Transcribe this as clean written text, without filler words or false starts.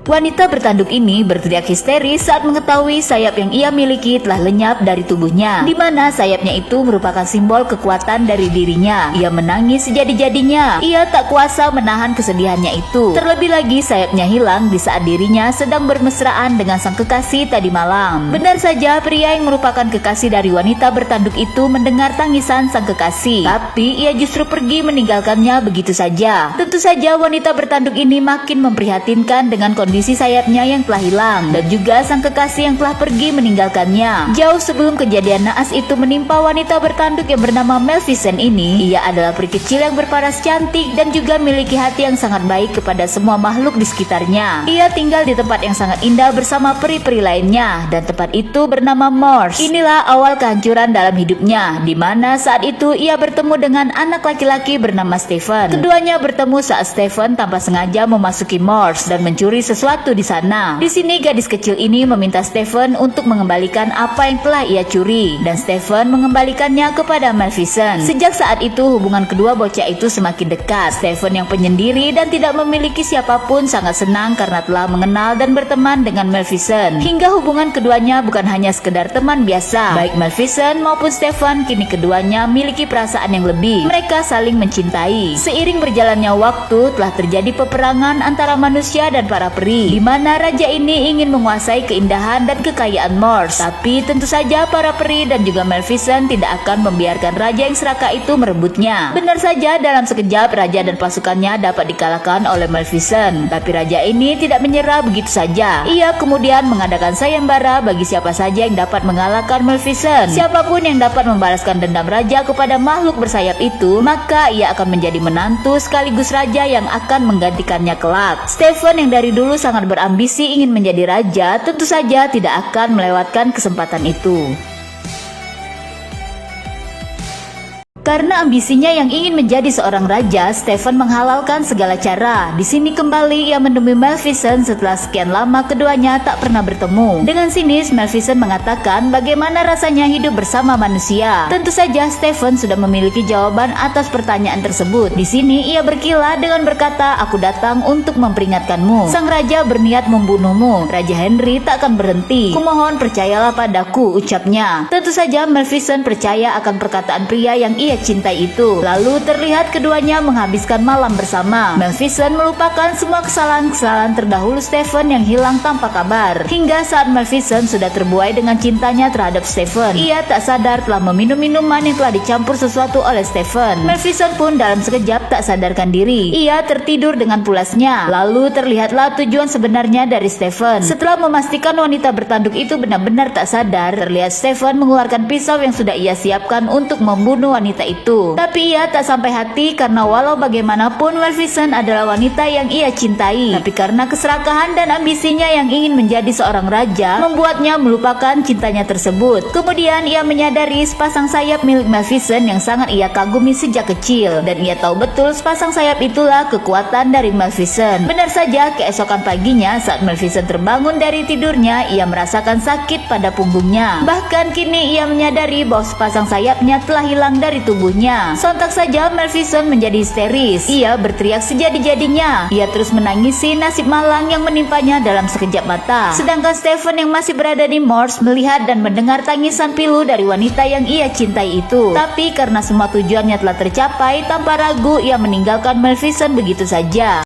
Wanita bertanduk ini berteriak histeris saat mengetahui sayap yang ia miliki telah lenyap dari tubuhnya, di mana sayapnya itu merupakan simbol kekuatan dari dirinya. Ia menangis sejadi-jadinya. Ia tak kuasa menahan kesedihannya itu. Terlebih lagi sayapnya hilang di saat dirinya sedang bermesraan dengan sang kekasih tadi malam. Benar saja, pria yang merupakan kekasih dari wanita bertanduk itu mendengar tangisan sang kekasih, tapi ia justru pergi meninggalkannya begitu saja. Tentu saja wanita bertanduk ini makin memprihatinkan dengan kondisi sayapnya yang telah hilang dan juga sang kekasih yang telah pergi meninggalkannya. Jauh sebelum kejadian naas itu menimpa wanita bertanduk yang bernama Maleficent ini, ia adalah peri kecil yang berparas cantik dan juga memiliki hati yang sangat baik kepada semua makhluk di sekitarnya. Ia tinggal di tempat yang sangat indah bersama peri-peri lainnya, dan tempat itu bernama Moors. Inilah awal kehancuran dalam hidupnya, di mana saat itu ia bertemu dengan anak laki-laki bernama Stephen. Keduanya bertemu saat Stephen tanpa sengaja memasuki Moors dan mencuri sesuatu di sana. Di sini gadis kecil ini meminta Stephen untuk mengembalikan apa yang telah ia curi, dan Stephen mengembalikannya kepada Maleficent. Sejak saat itu hubungan kedua bocah itu semakin dekat. Stephen yang penyendiri dan tidak memiliki siapapun sangat senang karena telah mengenal dan berteman dengan Maleficent. Hingga hubungan keduanya bukan hanya sekedar teman biasa. Baik Maleficent maupun Stephen kini keduanya memiliki perasaan yang lebih. Mereka saling mencintai. Seiring berjalannya waktu telah terjadi peperangan antara manusia dan para peri, di mana raja ini ingin menguasai keindahan dan kekayaan Moors. Tapi tentu saja para peri dan juga Maleficent tidak akan membiarkan raja yang serakah itu merebutnya. Benar saja, dalam sekejap raja dan pasukannya dapat dikalahkan oleh Maleficent. Tapi raja ini tidak menyerah begitu saja. Ia kemudian mengadakan sayembara bagi siapa saja yang dapat mengalahkan Maleficent. Siapapun yang dapat membalaskan dendam raja kepada makhluk bersayap itu, maka ia akan menjadi menantu sekaligus raja yang akan menggantikannya kelak. Stephen yang dari dulu sangat berambisi ingin menjadi raja, tentu saja tidak akan melewatkan kesempatan itu. Karena ambisinya yang ingin menjadi seorang raja, Stephen menghalalkan segala cara. Di sini kembali ia menemui Maleficent setelah sekian lama keduanya tak pernah bertemu. Dengan sinis Maleficent mengatakan bagaimana rasanya hidup bersama manusia. Tentu saja Stephen sudah memiliki jawaban atas pertanyaan tersebut. Di sini ia berkilah dengan berkata, "Aku datang untuk memperingatkanmu. Sang raja berniat membunuhmu. Raja Henry tak akan berhenti. Kumohon percayalah padaku," ucapnya. Tentu saja Maleficent percaya akan perkataan pria yang ia cintai itu. Lalu terlihat keduanya menghabiskan malam bersama. Maleficent melupakan semua kesalahan-kesalahan terdahulu Stephen yang hilang tanpa kabar. Hingga saat Maleficent sudah terbuai dengan cintanya terhadap Stephen, ia tak sadar telah meminum minuman yang telah dicampur sesuatu oleh Stephen. Maleficent pun dalam sekejap tak sadarkan diri. Ia tertidur dengan pulasnya. Lalu terlihatlah tujuan sebenarnya dari Stephen. Setelah memastikan wanita bertanduk itu benar-benar tak sadar, terlihat Stephen mengeluarkan pisau yang sudah ia siapkan untuk membunuh wanita itu. Tapi ia tak sampai hati karena walau bagaimanapun Maleficent adalah wanita yang ia cintai. Tapi karena keserakahan dan ambisinya yang ingin menjadi seorang raja, membuatnya melupakan cintanya tersebut. Kemudian ia menyadari sepasang sayap milik Maleficent yang sangat ia kagumi sejak kecil, dan ia tahu betul sepasang sayap itulah kekuatan dari Maleficent. Benar saja, keesokan paginya saat Maleficent terbangun dari tidurnya, ia merasakan sakit pada punggungnya. Bahkan kini ia menyadari bahwa sepasang sayapnya telah hilang dari tubuhnya. Sontak saja Maleficent menjadi histeris. Ia berteriak sejadi-jadinya. Ia terus menangisi nasib malang yang menimpanya dalam sekejap mata. Sedangkan Stephen yang masih berada di Moors melihat dan mendengar tangisan pilu dari wanita yang ia cintai itu. Tapi karena semua tujuannya telah tercapai, tanpa ragu ia meninggalkan Maleficent begitu saja.